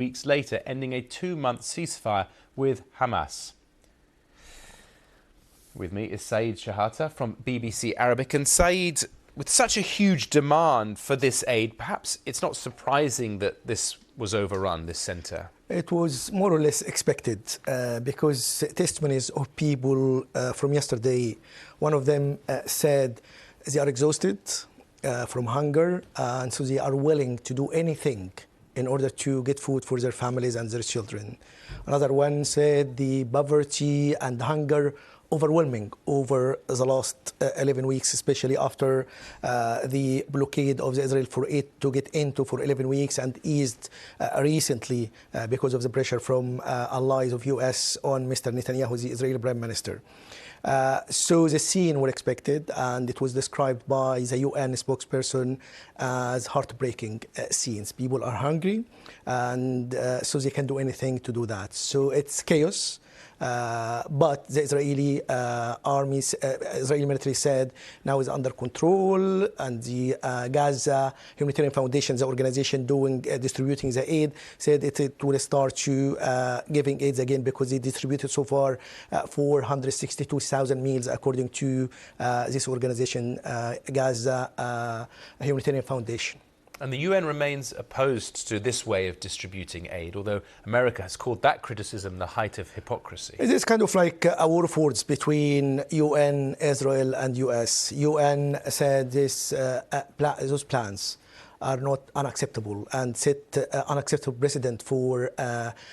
weeks later, ending a 2-month ceasefire with Hamas. With me is Shehata from BBC Arabic. And Saeed, with such a huge demand for this aid, perhaps it's not surprising that this was overrun, this centre. It was more or less expected because testimonies of people from yesterday, one of them said they are exhausted from hunger, and so they are willing to do anything in order to get food for their families and their children. Another one said the poverty and hunger overwhelming over the last 11 weeks, especially after the blockade of Israel for it to get into for 11 weeks and eased recently because of the pressure from allies of US on Mr. Netanyahu, the Israeli Prime Minister. So the scene were expected, and it was described by the UN spokesperson as heartbreaking scenes. People are hungry, and so they can do anything to do that. So it's chaos. But the Israeli Israeli military said now is under control, and the Gaza Humanitarian Foundation, the organization doing distributing the aid, said it will start to giving aids again because they distributed so far 462,000 meals according to this organization, Gaza Humanitarian Foundation. And the UN remains opposed to this way of distributing aid, although America has called that criticism the height of hypocrisy. It is kind of like a war of words between UN, Israel and US. UN said those plans are not unacceptable and set unacceptable precedent for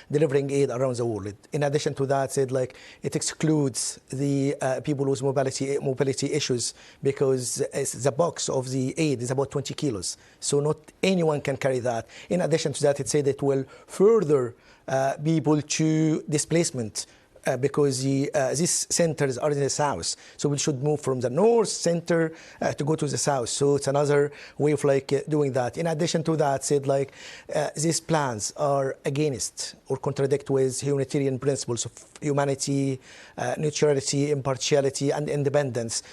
delivering aid around the world. In addition to that, said like it excludes the people with mobility issues because the box of the aid is about 20 kilos. So not anyone can carry that. In addition to that, it said it will further people to displacement because these centers are in the south. So we should move from the north center to go to the south. So it's another way of like doing that. In addition to that, said like these plans are against or contradict with humanitarian principles of humanity, neutrality, impartiality, and independence.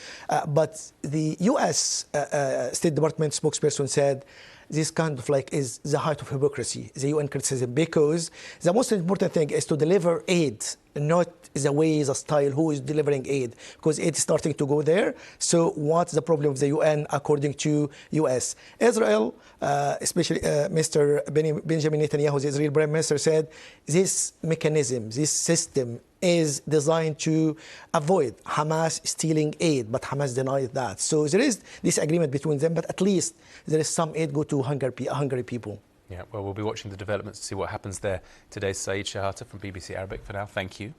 But the U.S. State Department spokesperson said this kind of like is the height of hypocrisy, the UN criticism, because the most important thing is to deliver aid, not the way, the style, who is delivering aid, because aid is starting to go there. So what's the problem of the UN according to US? Israel, especially Mr. Benjamin Netanyahu, the Israeli Prime Minister, said this mechanism, this system is designed to avoid Hamas stealing aid, but Hamas denied that. So there is this agreement between them, but at least there is some aid go to hungry people. Yeah, well, we'll be watching the developments to see what happens there today. Shehata from BBC Arabic for now. Thank you.